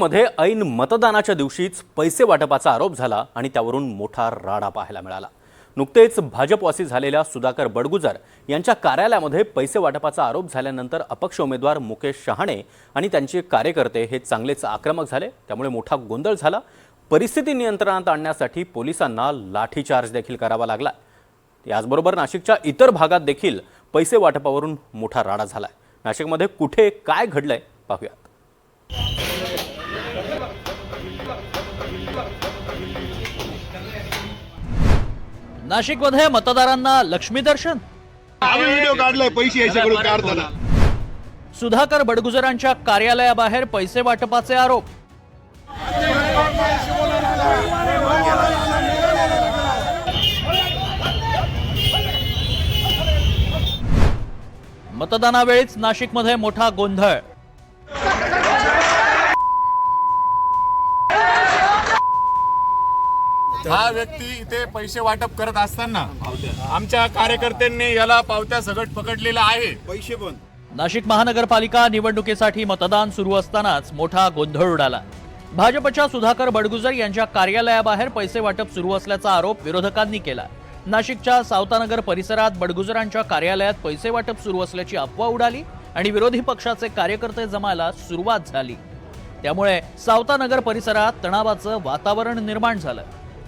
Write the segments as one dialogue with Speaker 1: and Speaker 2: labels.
Speaker 1: मध्ये ऐन मतदानाच्या दिवशीच पैसे वाटपाचा आरोप झाला आणि त्यावरून मोठा राडा पाहायला मिळाला। नुकतेच भाजपवासी झालेल्या सुधाकर बडगुजर यांच्या कार्यालयामध्ये पैसे वाटपाचा आरोप झाल्यानंतर अपक्ष उमेदवार मुकेश शहाणे आणि त्यांचे कार्यकर्ते हे चांगलेच आक्रमक झाले। त्यामुळे मोठा गोंधळ झाला। परिस्थिती नियंत्रणात आणण्यासाठी पोलिसांना लाठीचार्ज देखील करावा लागला। याचबरोबर नाशिकच्या इतर भागात देखील पैसे वाटपावरून मोठा राडा झाला। नाशिकमध्ये कुठे काय घडलंय पाहूया।
Speaker 2: नाशिकमध्ये मतदारांना लक्ष्मी दर्शन।
Speaker 3: व्हिडिओ काढलाय पैसे याच्याकडून काढताना।
Speaker 2: सुधाकर बडगुजरांच्या कार्यालयाबाहेर पैसे वाटपाचे आरोप। मतदानावेळीच नाशिकमध्ये मोठा गोंधळ।
Speaker 3: हा व्यक्ती इथे पैसे वाटप करत असताना आमच्या कार्यकर्त्यांनी याला पावत्या सगट पकडलेला आहे। पैसे पण
Speaker 2: नाशिक महानगरपालिका निवडणुकीसाठी मतदान सुरू असतानाच मोठा गोंधळ उडाला। भाजपच्या सुधाकर बडगुजर यांच्या कार्यालयाबाहेर पैसे वाटप सुरू असल्याचा आरोप विरोधकांनी केला। नाशिकच्या सावतानगर परिसरात बडगुजरांच्या कार्यालयात पैसे वाटप सुरू असल्याची अफवा उडाली आणि विरोधी पक्षाचे कार्यकर्ते जमायला सुरुवात झाली। त्यामुळे सावतानगर परिसरात तणावाचं वातावरण निर्माण झालं।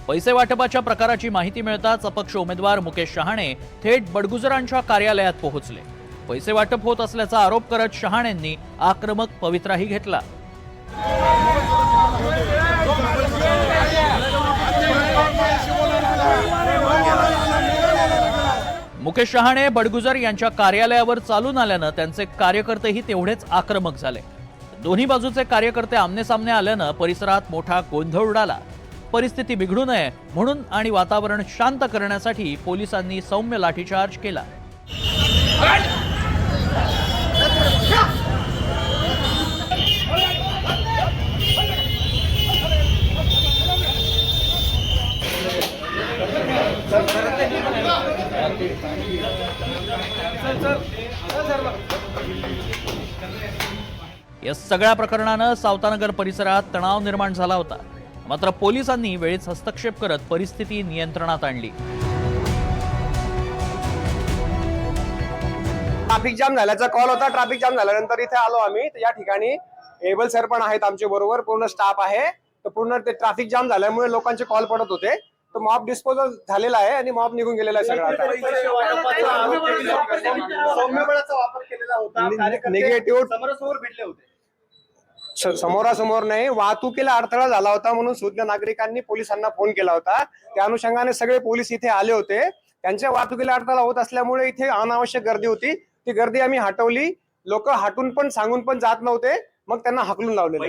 Speaker 2: पैसे वाटपाच्या प्रकाराची माहिती मिळताच अपक्ष उमेदवार मुकेश शहाणे थेट बडगुजरांच्या कार्यालयात पोहोचले। पैसे वाटप होत असल्याचा आरोप करत शहाणेंनी आक्रमक पवित्राही घेतला। मुकेश शहाणे बडगुजर यांच्या कार्यालयावर चालून आल्यानं त्यांचे कार्यकर्तेही तेवढेच आक्रमक झाले। दोन्ही बाजूचे कार्यकर्ते आमनेसामने आल्यानं परिसरात मोठा गोंधळ उडाला। परिस्थिती बिघडू नये म्हणून आणि वातावरण शांत करण्यासाठी पोलिसांनी सौम्य लाठीचार्ज केला। या सगळ्या प्रकरणानं सावतानगर परिसरात तणाव निर्माण झाला होता। मात्र पोलिसांनी वेळीच हस्तक्षेप करत परिस्थिती नियंत्रणात आणली।
Speaker 4: ट्रॅफिक जाम झाल्याचा कॉल होता। ट्रॅफिक जाम झाल्यानंतर इथे आलो आम्ही। या ठिकाणी एबल सर पण आहेत आमच्या बरोबर, पूर्ण स्टाफ आहे। तर पूर्ण ते ट्रॅफिक जाम झाल्यामुळे लोकांचे कॉल पडत होते। तर मॉब डिस्पोजल झालेला आहे आणि मॉब निघून गेलेला आहे सगळा। निगेटिव्ह समोरासमोर भेटले होते, समोरासमोर नाही, वाहतुकीला अडथळा झाला होता म्हणून सुज्ञ नागरिकांनी पोलिसांना फोन केला होता। त्या अनुषंगाने सगळे पोलीस इथे आले होते। त्यांच्या वाहतुकीला अडथळा होत असल्यामुळे इथे अनावश्यक गर्दी होती। ती गर्दी आम्ही हटवली। लोक हटून पण सांगून पण जात नव्हते, मग त्यांना हाकलून लावलेलं।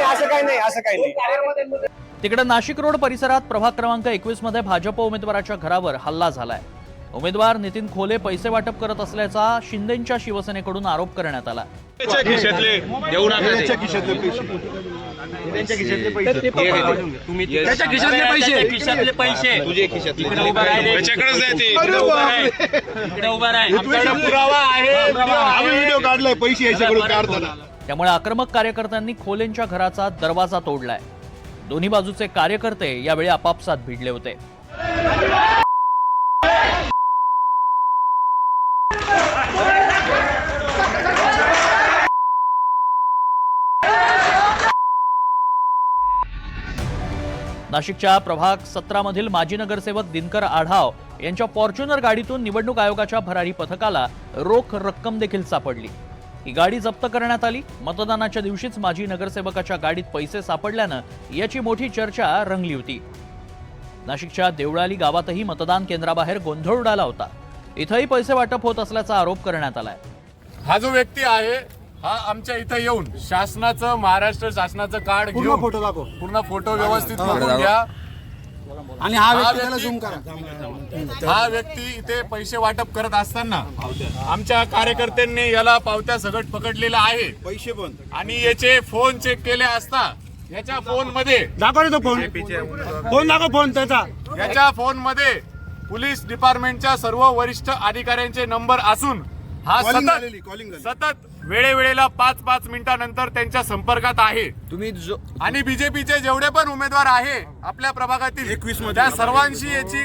Speaker 4: असं काही नाही, असं काही नाही।
Speaker 2: तिकडे नाशिक रोड परिसरात प्रभाग क्रमांक 21 मध्ये भाजप उमेदवाराच्या घरावर हल्ला झालाय। उमेदवार नितीन खोले पैसे वाटप करत असल्याचा शिंदेंच्या शिवसेनेकडून आरोप करण्यात आला।
Speaker 3: व्हिडिओ काढलाय पैसे याच्याकडून काढताना।
Speaker 2: त्यामुळे आक्रमक कार्यकर्त्यांनी खोलेंच्या घराचा दरवाजा तोडलाय। दोन्ही बाजूचे कार्यकर्ते यावेळी आपापसात भिडले होते। नाशिकच्या प्रभाग 17 मधील माजी नगरसेवक दिनकर आढाव यांच्या फॉर्च्युनर गाडीतून निवडणूक आयोगाच्या भरारी पथकाला रोख रक्कम देखील सापडली। ही गाडी जप्त करण्यात आली। मतदानाच्या दिवशीच माजी नगरसेवकाच्या गाडीत पैसे सापडल्यानं याची मोठी चर्चा रंगली होती। नाशिकच्या देवळाली गावातही मतदान केंद्राबाहेर गोंधळ उडाला होता। इथंही पैसे वाटप होत असल्याचा आरोप करण्यात आलाय।
Speaker 3: हा जो व्यक्ती आहे हा आमच्या इथं येऊन शासनाचं, महाराष्ट्र शासनाचं कार्ड घेऊन पूर्ण फोटो व्यवस्थित करून घ्या आणि हा व्यक्ती इथे पैसे वाटप करत असताना आमच्या कार्यकर्त्यांनी याला पावत्या सगट पकडलेला आहे। पैसे पण आणि याचे फोन चेक केले असता याच्या फोन मध्ये दाखव फोन त्याचा याच्या फोन मध्ये पोलीस डिपार्टमेंटच्या सर्व वरिष्ठ अधिकाऱ्यांचे नंबर असून हा सतत वेळेवेळेला 5-5 मिनिटानंतर त्यांच्या संपर्कात आहे.
Speaker 5: तुम्ही जो
Speaker 3: आणि बीजेपीचे जेवढे पण उमेदवार आहे आपल्या प्रभागातील
Speaker 5: 21 मध्ये
Speaker 3: त्या सर्वांशी याची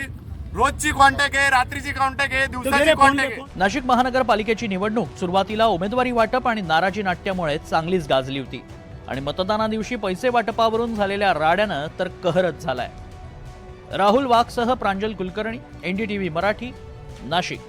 Speaker 3: रोजची कॉन्टॅक्ट आहे, रात्रीची कॉन्टॅक्ट आहे, दिवसाची कॉन्टॅक्ट आहे.
Speaker 2: नाशिक महानगरपालिकेची निवडणूक सुरुवातीला उमेदवारी वाटप आणि नाराजी नाट्यामुळे चांगलीच गाजली होती आणि मतदानादिवशी पैसे वाटपावरून झालेल्या राड्यानं तर कहरच झालाय. राहुल वाघसह प्रांजल कुलकर्णी, NDTV मराठी, नाशिक.